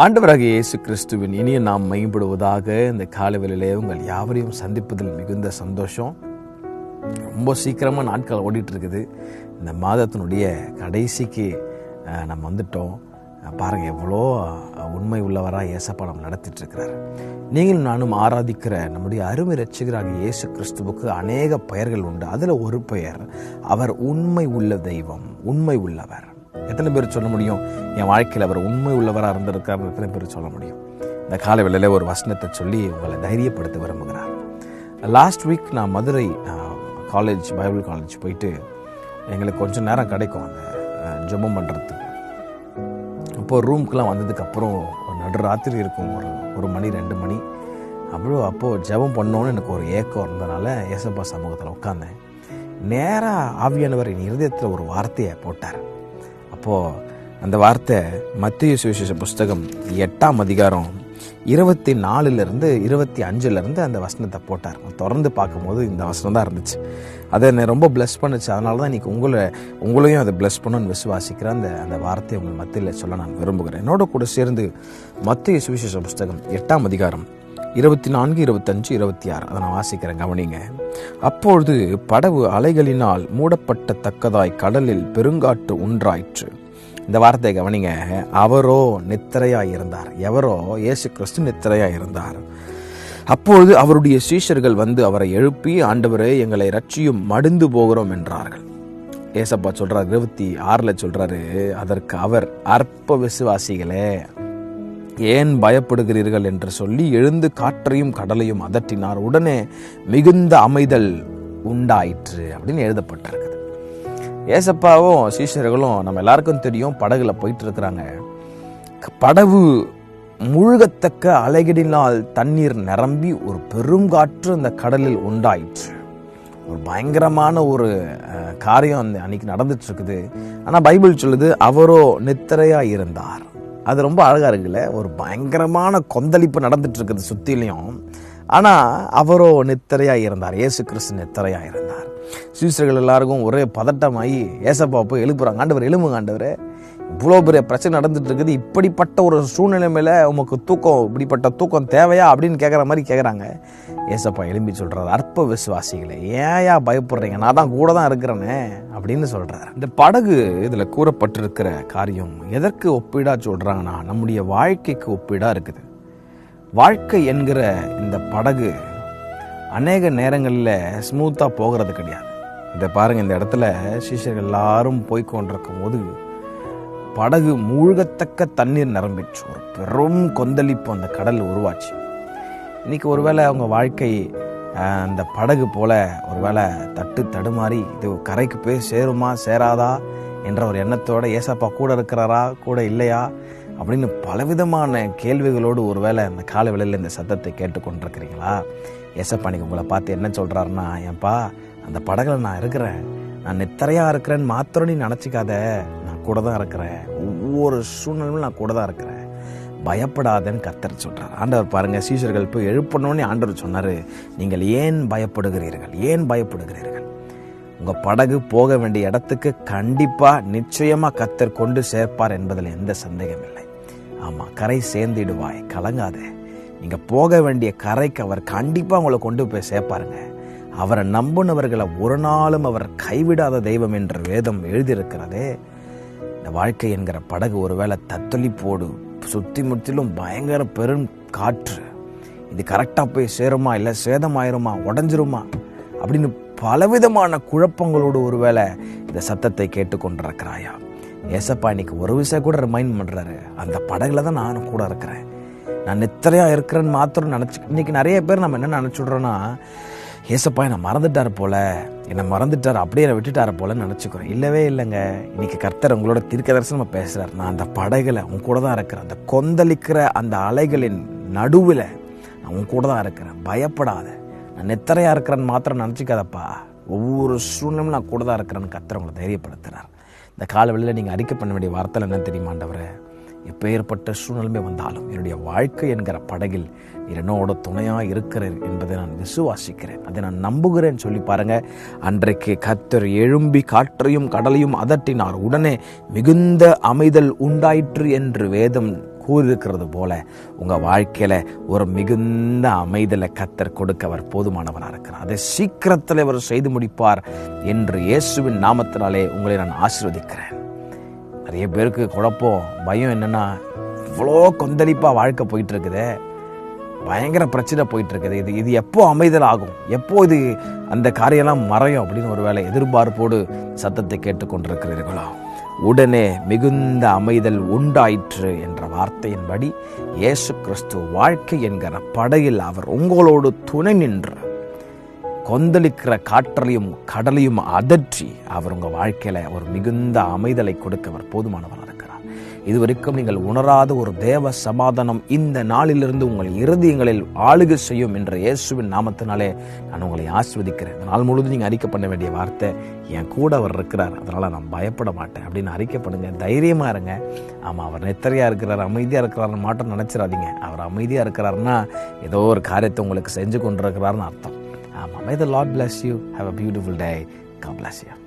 ஆண்டவராகிய இயேசு கிறிஸ்துவின் இனிய நாம் மையப்படுவதாக. இந்த காலவெளியிலே உங்கள் யாவரையும் சந்திப்பதில் மிகுந்த சந்தோஷம். ரொம்ப சீக்கிரமாக நாட்கள் ஓடிட்டு இருக்குது. இந்த மாதத்தினுடைய கடைசிக்கு நம்ம வந்துட்டோம். பாருங்கள், எவ்வளோ உண்மை உள்ளவராக ஏசப்பா நம்ம நடத்திட்டு இருக்கிறார். நீங்களும் நானும் ஆராதிக்கிற நம்முடைய அருமை இரட்சகராகிய இயேசு கிறிஸ்துவுக்கு அநேக பெயர்கள் உண்டு. அதில் ஒரு பெயர், அவர் உண்மை உள்ள தெய்வம், உண்மை உள்ளவர். எத்தனை பேர் சொல்ல முடியும் என் வாழ்க்கையில் அவர் உண்மை உள்ளவராக இருந்திருக்காருன்னு? எத்தனை பேர் சொல்ல முடியும்? இந்த காலை வேளையில் ஒரு வசனத்தை சொல்லி உங்களை தைரியப்படுத்த விரும்புகிறார். லாஸ்ட் வீக் நான் மதுரை காலேஜ், பைபிள் காலேஜ் போயிட்டு எங்களுக்கு கொஞ்சம் நேரம் கிடைக்கும் அந்த ஜெபம் பண்ணுறதுக்கு. அப்போது ரூம்க்கெலாம் வந்ததுக்கப்புறம் ஒரு நடுராத்திரி இருக்கும், ஒரு மணி 2 மணி. அப்போது ஜெபம் பண்ணோன்னு எனக்கு ஒரு ஏக்கம் இருந்தனால ஏசப்பா சமூகத்தில் உட்காந்தேன். நேராக ஆவியானவர் என் இருதயத்தில் ஒரு வார்த்தையை போட்டார். அப்போது அந்த வார்த்தை மத்தேயு சுவிசேஷ புஸ்தகம் 8ஆம் அதிகாரம் 24 25 அந்த வசனத்தை போட்டார். தொடர்ந்து பார்க்கும்போது இந்த வசனம் தான் இருந்துச்சு. அதை என்னை ரொம்ப பிளஸ் பண்ணுச்சு. அதனால தான் இன்றைக்கி உங்களையும் அதை பிளஸ் பண்ணணும்னு விசுவாசிக்கிறேன். அந்த வார்த்தையை உங்கள் மத்தியில் சொல்ல நான் விரும்புகிறேன். என்னோட கூட சேர்ந்து மத்தேயு சுவிசேஷ புஸ்தகம் 8ஆம் அதிகாரம் 24, 25, 26 அதை நான் வாசிக்கிறேன், கவனிங்க. அப்பொழுது படகு அலைகளினால் மூடப்பட்டத்தக்கதாய் கடலில் பெருங்காற்று உண்டாயிற்று. இந்த வார்த்தையை கவனிங்க. அவரோ நித்திரையாய் இருந்தார். எவரோ? இயேசு கிறிஸ்து நித்திரையாய் இருந்தார். அப்பொழுது அவருடைய சீஷர்கள் வந்து அவரை எழுப்பி, ஆண்டவரே எங்களை ரட்சியும், மடிந்து போகிறோம் என்றார்கள். ஏசப்பா சொல்றாரு, 26 சொல்றாரு, அதற்கு அவர், அற்ப விசுவாசிகளே, ஏன் பயப்படுகிறீர்கள் என்று சொல்லி எழுந்து காற்றையும் கடலையும் அதட்டினார். உடனே மிகுந்த அமைதல் உண்டாயிற்று அப்படின்னு எழுதப்பட்டிருக்குது. ஏசப்பாவும் சீஷர்களும் நம்ம எல்லாருக்கும் தெரியும், படகுல போயிட்டு இருக்கிறாங்க. படகு முழுகத்தக்க அலைகளினால் தண்ணீர் நிரம்பி ஒரு பெருங்காற்று அந்த கடலில் உண்டாயிற்று. ஒரு பயங்கரமான ஒரு காரியம் அன்னைக்கு நடந்துட்டு இருக்குது. ஆனால் பைபிள் சொல்லுது, அவரோ நித்திரையா இருந்தார். அது ரொம்ப அழகாக இருக்குல்ல. ஒரு பயங்கரமான கொந்தளிப்பு நடந்துட்டு இருக்குது சுற்றிலையும். ஆனால் அவரோ நித்திரையாக இருந்தார். இயேசு கிறிஸ்து நித்திரையாக இருந்தார். சீஷர்கள் எல்லாருக்கும் ஒரே பதட்டமாகி ஏசப்பா போய் எழுப்புறாங்க. ஆண்டவர், எழும்புங்க ஆண்டவரே, இவ்வளோ பெரிய பிரச்சனை நடந்துட்டு இருக்குது, இப்படிப்பட்ட ஒரு சூழ்நிலை மேலே உமக்கு இப்படிப்பட்ட தூக்கம் தேவையா அப்படின்னு கேட்குற மாதிரி கேட்குறாங்க. ஏசப்பா எழும்பி சொல்கிறார், அற்ப விசுவாசிகளே, ஏயா பயப்படுறீங்க, நான் தான் கூட தான் இருக்கிறேனே அப்படின்னு சொல்கிறார். இந்த படகு இதில் கூறப்பட்டிருக்கிற காரியம் எதற்கு ஒப்பீடாக சொல்கிறாங்கன்னா, நம்முடைய வாழ்க்கைக்கு ஒப்பீடாக இருக்குது. வாழ்க்கை என்கிற இந்த படகு அநேக நேரங்களில் ஸ்மூத்தாக போகிறது கிடையாது. இந்த பாருங்கள், இந்த இடத்துல சீஷர்கள் எல்லாரும் போய்கொண்டிருக்கும் போது படகு மூழ்கத்தக்க தண்ணீர் நிரம்பிச்சு. ஒரு பெரும் கொந்தளிப்பு அந்த கடல் உருவாச்சு. இன்னைக்கு ஒருவேளை அவங்க வாழ்க்கை அந்த படகு போல ஒருவேளை தடுமாறி இது கரைக்கு போய் சேருமா சேராதா என்ற ஒரு எண்ணத்தோட ஏசப்பா கூட இருக்கிறாரா கூட இல்லையா அப்படின்னு பலவிதமான கேள்விகளோடு ஒருவேளை அந்த கால வேளையில் இந்த சத்தத்தை கேட்டுக்கொண்டிருக்கிறீங்களா? ஏசப்பா இன்னைக்கு உங்களை பார்த்து என்ன சொல்கிறாருன்னா, ஏன்பா, அந்த படகுல நான் இருக்கிறேன், நான் நித்திரையாக இருக்கிறேன்னு மாத்திரம் நீ நினச்சிக்காத, நான் கூட தான் இருக்கிறேன், ஒவ்வொரு சூழ்நிலையும் நான் கூட தான் இருக்கிறேன், பயப்படாதேன்னு கர்த்தர் சொல்கிறார். ஆண்டவர் பாருங்க, சீஷர்கள் போய் எழுப்பணும்னு ஆண்டவர் சொன்னார், நீங்கள் ஏன் பயப்படுகிறீர்கள், ஏன் பயப்படுகிறீர்கள்? உங்கள் படகு போக வேண்டிய இடத்துக்கு கண்டிப்பாக நிச்சயமாக கர்த்தர் கொண்டு சேர்ப்பார் என்பதில் எந்த சந்தேகம் இல்லை. ஆமாம், கரை சேர்ந்திடுவாய், கலங்காதே. நீங்கள் போக வேண்டிய கரைக்கு அவர் கண்டிப்பாக உங்களை கொண்டு போய் சேர்ப்பாருங்க. அவரை நம்பினவர்களை ஒரு நாளும் அவர் கைவிடாத தெய்வம் என்ற வேதம் எழுதியிருக்கிறதே. இந்த வாழ்க்கை என்கிற படகு ஒருவேளை தத்தளிப்போடு சுற்றி முற்றிலும் பயங்கர பெரும் காற்று, இது கரெக்டாக போய் சேருமா, இல்லை சேதமாயிருமா, உடஞ்சிருமா அப்படின்னு பலவிதமான குழப்பங்களோடு ஒருவேளை இந்த சத்தத்தை கேட்டுக்கொண்டிருக்கிறாயா? ஏசப்பா இன்னைக்கு ஒரு விஷயம் கூட ரிமைண்ட் பண்ணுறாரு, அந்த படகுல தான் நானும் கூட இருக்கிறேன், நான் நித்திரையாக இருக்கிறேன்னு மாத்திரம் நினச்சி. இன்னைக்கு நிறைய பேர் நம்ம என்ன நினச்சிடுறோன்னா, ஏசப்பா என்னை மறந்துட்டார் போல, என்னை மறந்துட்டார், அப்படியே என்னை விட்டுட்டார் போலன்னு நினச்சிக்கிறோம். இல்லவே இல்லைங்க. இன்னைக்கு கர்த்தர் உங்களோட தீர்க்கதரிசனமா பேசுகிறார். நான் அந்த படகுல உன் கூட தான் இருக்கிறேன், அந்த கொந்தளிக்கிற அந்த அலைகளின் நடுவில் நான் உன் கூட தான் இருக்கிறேன், பயப்படாத, நான் நித்திரையாக இருக்கிறேன்னு மாத்திரம் நினச்சிக்காதப்பா, ஒவ்வொரு சூழ்நிலையும் நான் கூட தான் இருக்கிறேன்னு கர்த்தர் உங்களை தைரியப்படுத்துகிறார். இந்த காலவெளியில் நீங்கள் அறிக்கை பண்ண வேண்டிய வார்த்தை என்ன தெரியுமாண்டவரே? எப்பேற்பட்ட சூழ்நிலைமை வந்தாலும் என்னுடைய வாழ்க்கை என்கிற படகில் நீர் என்னோட துணையாக இருக்கிறேன் என்பதை நான் விசுவாசிக்கிறேன், அதை நான் நம்புகிறேன் சொல்லி பாருங்க. அன்றைக்கு கர்த்தர் எழும்பி காற்றையும் கடலையும் அதட்டினார். உடனே மிகுந்த அமைதல் உண்டாயிற்று என்று வேதம் கூறியிருக்கிறது போல உங்கள் வாழ்க்கையில் ஒரு மிகுந்த அமைதலை கர்த்தர் கொடுக்க அவர் போதுமானவராக இருக்கிறார். அதை சீக்கிரத்தில் அவர் செய்து முடிப்பார் என்று இயேசுவின் நாமத்தினாலே உங்களை நான் ஆசீர்வதிக்கிறேன். நிறைய பேருக்கு குழப்பம், பயம் என்னென்னா, இவ்வளோ கொந்தளிப்பாக வாழ்க்கை போயிட்டு இருக்குதே, பயங்கர பிரச்சனை போயிட்டு இருக்குது, இது எப்போ அமைதல் ஆகும், எப்போ இது அந்த காரியெல்லாம் மறையும் அப்படின்னு ஒரு வேளை எதிர்பார்ப்போடு சத்தத்தை கேட்டுக்கொண்டிருக்கிறீர்களோ, உடனே மிகுந்த அமைதல் உண்டாயிற்று என்ற வார்த்தையின்படி இயேசு கிறிஸ்து வாழ்க்கை என்கிற படகில் அவர் உங்களோடு துணை நின்று கொந்தளிக்கிற காற்றலையும் கடலையும் அதற்றி அவர் உங்கள் வாழ்க்கையில் ஒரு மிகுந்த அமைதலை கொடுக்க அவர் போதுமானவராக இருக்கிறார். இதுவரைக்கும் நீங்கள் உணராத ஒரு தேவ சமாதானம் இந்த நாளிலிருந்து உங்கள் இருதயங்களில் ஆளுகை செய்யும் என்ற இயேசுவின் நாமத்தினாலே நான் உங்களை ஆசீர்வதிக்கிறேன். இந்த நாள் முழுவதும் நீங்கள் அறிக்கை பண்ண வேண்டிய வார்த்தை, என் கூட அவர் இருக்கிறார், அதனால் நான் பயப்பட மாட்டேன் அப்படின்னு அறிக்கை பண்ணுங்க. தைரியமாக இருங்க. ஆமாம், அவர் நெத்தரையாக இருக்கிறார், அமைதியாக இருக்கிறாருன்னு மாட்டம் நினச்சிடாதீங்க. அவர் அமைதியாக இருக்கிறாருன்னா ஏதோ ஒரு காரியத்தை உங்களுக்கு செஞ்சு கொண்டிருக்கிறாருன்னு அர்த்தம். May the Lord bless you. Have a beautiful day. God bless you.